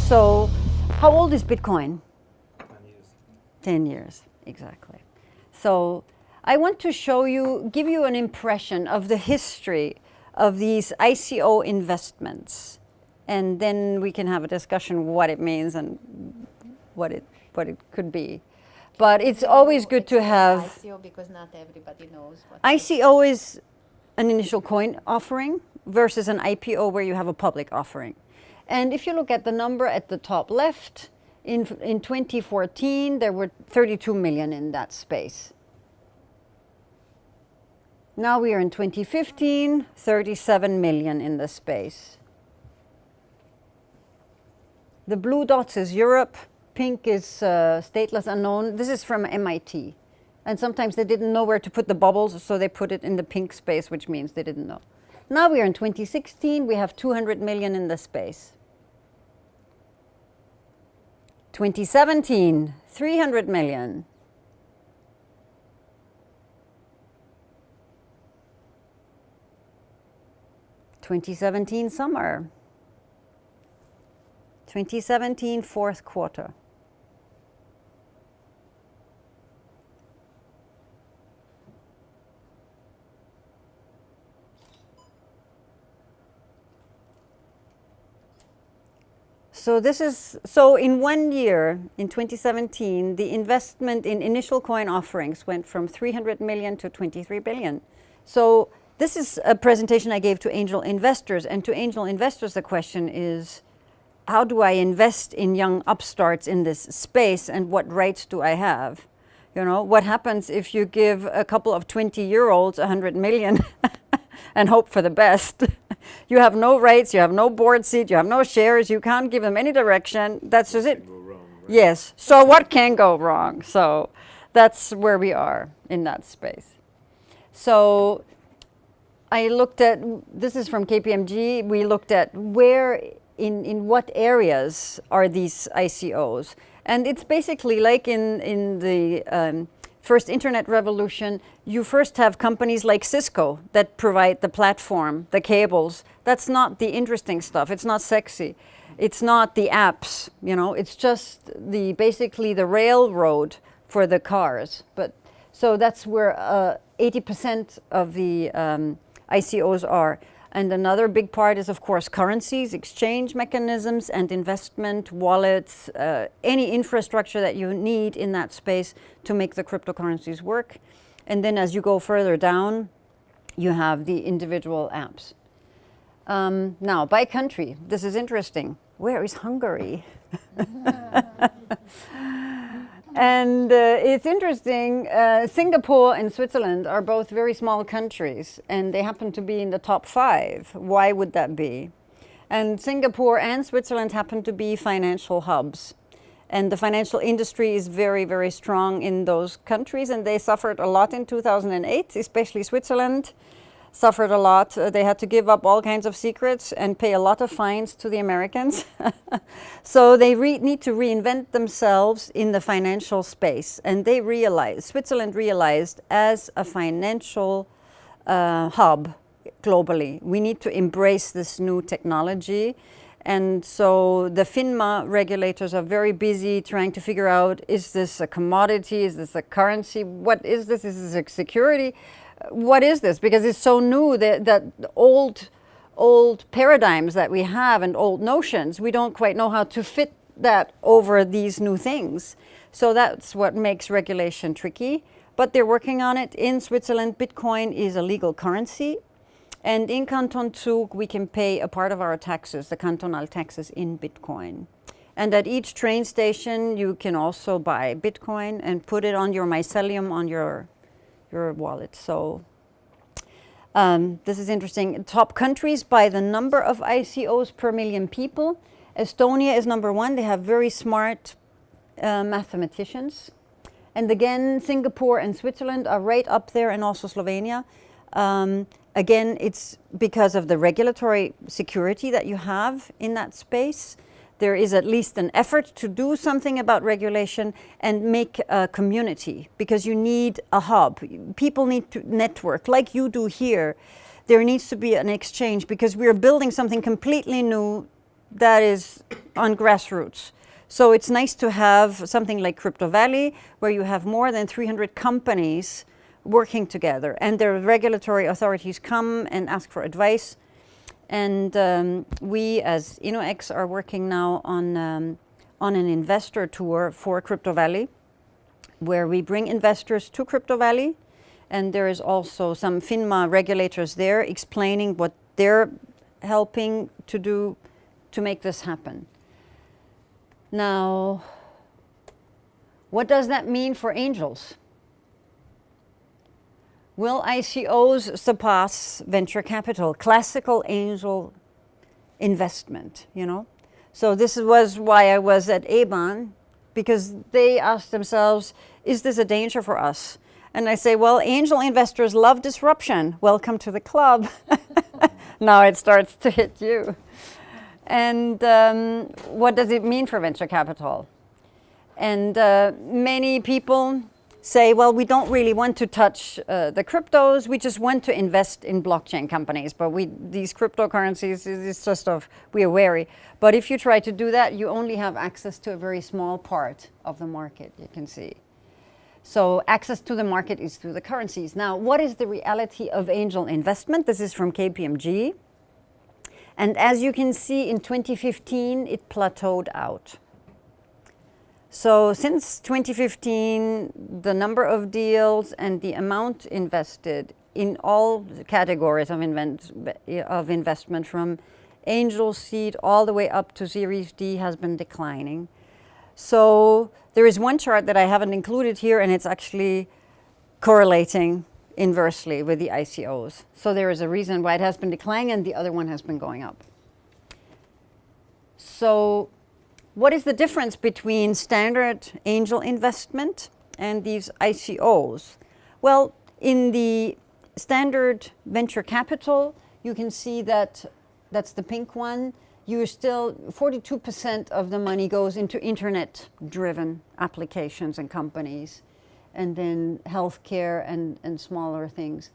So how old is Bitcoin? 10 years. 10 years, exactly. So I want to show you, give you an impression of the history of these ICO investments. And then we can have a discussion what it means and what it could be. But it's always good to have... ICO, because not everybody knows what ICO is an initial coin offering versus an IPO where you have a public offering. And if you look at the number at the top left, in 2014, there were 32 million in that space. Now we are in 2015, 37 million in the space. The blue dots is Europe, pink is stateless unknown. This is from MIT. And sometimes they didn't know where to put the bubbles, so they put it in the pink space, which means they didn't know. Now we are in 2016, we have 200 million in the space. 2017, 300 million. '17 summer. 2017 fourth quarter. So in 1 year, in 2017, the investment in initial coin offerings went from 300 million to 23 billion. So this is a presentation I gave to angel investors, and to angel investors the question is, how do I invest in young upstarts in this space, and what rights do I have? You know, what happens if you give a couple of 20-year-olds 100 million and hope for the best? You have no rights, you have no board seat, you have no shares, you can't give them any direction. That's just it. Go wrong, right? Yes. So what can go wrong? So that's where we are in that space. So I looked at, this is from KPMG, we looked at where, in what areas are these ICOs. And it's basically like in the first internet revolution, you first have companies like Cisco that provide the platform, the cables. That's not the interesting stuff. It's not sexy. It's not the apps, you know, it's just basically the railroad for the cars. But so that's where 80% of the ICOs are. And another big part is, of course, currencies, exchange mechanisms, and investment, wallets, any infrastructure that you need in that space to make the cryptocurrencies work. And then as you go further down, you have the individual apps. Now, by country, this is interesting. Where is Hungary? And it's interesting, Singapore and Switzerland are both very small countries, and they happen to be in the top 5. Why would that be? And Singapore and Switzerland happen to be financial hubs. And the financial industry is very, very strong in those countries, and they suffered a lot in 2008, especially Switzerland suffered a lot. They had to give up all kinds of secrets and pay a lot of fines to the Americans. So they need to reinvent themselves in the financial space. And they realized, Switzerland realized, as a financial hub globally, we need to embrace this new technology. And so the FINMA regulators are very busy trying to figure out, is this a commodity? Is this a currency? What is this? Is this a security? What is this? Because it's so new that old paradigms that we have and old notions, we don't quite know how to fit that over these new things. So that's what makes regulation tricky. But they're working on it. In Switzerland, Bitcoin is a legal currency. And in Canton Zug, we can pay a part of our taxes, the cantonal taxes, in Bitcoin. And at each train station, you can also buy Bitcoin and put it on your mycelium on your wallet. So this is interesting. Top countries by the number of ICOs per million people. Estonia is number 1. They have very smart mathematicians. And again, Singapore and Switzerland are right up there, and also Slovenia. Again, it's because of the regulatory security that you have in that space. There is at least an effort to do something about regulation and make a community, because you need a hub. People need to network like you do here. There needs to be an exchange, because we're building something completely new that is on grassroots. So it's nice to have something like Crypto Valley, where you have more than 300 companies working together, and their regulatory authorities come and ask for advice. And we, as InnoX, are working now on an investor tour for Crypto Valley, where we bring investors to Crypto Valley, and there is also some FINMA regulators there explaining what they're helping to do to make this happen. Now, what does that mean for angels? Will ICOs surpass venture capital, classical angel investment, you know? So this was why I was at ABAN, because they asked themselves, is this a danger for us? And I say, well, angel investors love disruption. Welcome to the club. Now it starts to hit you. And what does it mean for venture capital? And many people say, well, we don't really want to touch the cryptos. We just want to invest in blockchain companies. But these cryptocurrencies, it's just we are wary. But if you try to do that, you only have access to a very small part of the market, you can see. So access to the market is through the currencies. Now, what is the reality of angel investment? This is from KPMG. And as you can see, in 2015, it plateaued out. So since 2015, the number of deals and the amount invested in all categories of investment, from angel seed all the way up to Series D, has been declining. So there is one chart that I haven't included here, and it's actually correlating inversely with the ICOs. So there is a reason why it has been declining and the other one has been going up. So what is the difference between standard angel investment and these ICOs? Well, in the standard venture capital, you can see that that's the pink one. You're still 42% of the money goes into internet-driven applications and companies, and then healthcare and smaller things.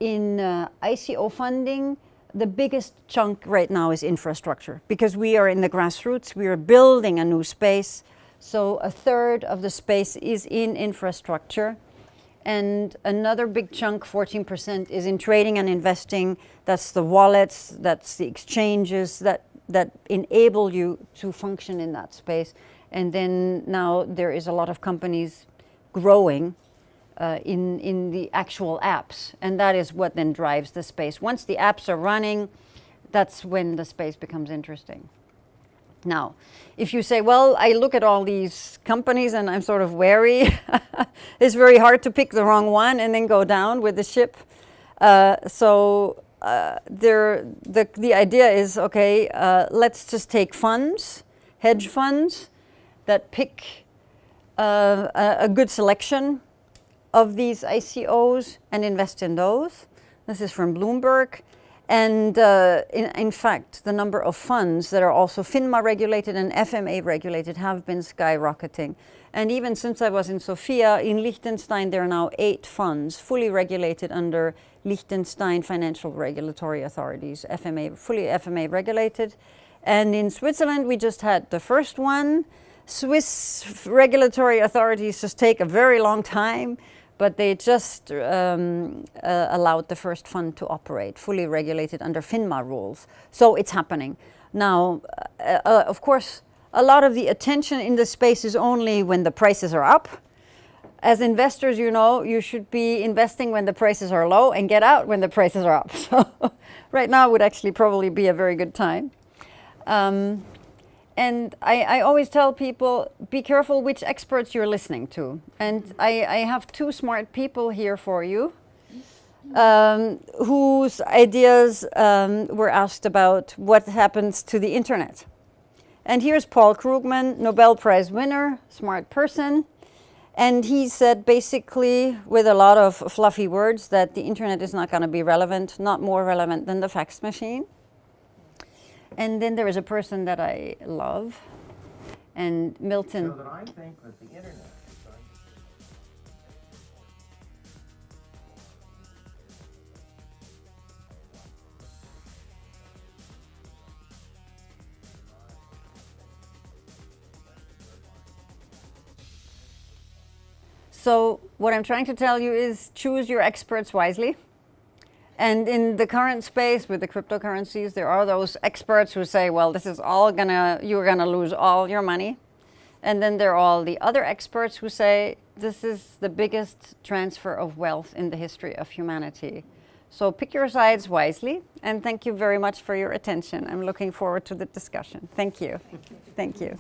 In ICO funding, the biggest chunk right now is infrastructure, because we are in the grassroots, we are building a new space. So a third of the space is in infrastructure. And another big chunk, 14%, is in trading and investing. That's the wallets, that's the exchanges that enable you to function in that space. And then now there is a lot of companies growing in the actual apps, and that is what then drives the space. Once the apps are running, that's when the space becomes interesting. Now, if you say, well, I look at all these companies and I'm sort of wary, it's very hard to pick the wrong one and then go down with the ship. The idea is, okay, let's just take funds, hedge funds, that pick a good selection of these ICOs and invest in those. This is from Bloomberg. And in fact, the number of funds that are also FINMA regulated and FMA regulated have been skyrocketing. And even since I was in Sofia, in Liechtenstein, there are now 8 funds fully regulated under Liechtenstein Financial Regulatory Authorities, FMA, fully FMA regulated. And in Switzerland, we just had the first one. Swiss regulatory authorities just take a very long time, but they just allowed the first fund to operate, fully regulated under FINMA rules. So it's happening. Now, of course, a lot of the attention in the space is only when the prices are up. As investors, you know, you should be investing when the prices are low and get out when the prices are up. So right now would actually probably be a very good time. And I always tell people, be careful which experts you're listening to. And I have 2 smart people here for you, whose ideas were asked about what happens to the internet. And here's Paul Krugman, Nobel Prize winner, smart person. And he said basically, with a lot of fluffy words, that the internet is not going to be relevant, not more relevant than the fax machine. And then there is a person that I love, and Milton. So that I think that the internet. So what I'm trying to tell you is choose your experts wisely. And in the current space with the cryptocurrencies, there are those experts who say, well, this is all you're gonna lose all your money. And then there are all the other experts who say, this is the biggest transfer of wealth in the history of humanity. So pick your sides wisely, and thank you very much for your attention. I'm looking forward to the discussion. Thank you. Thank you.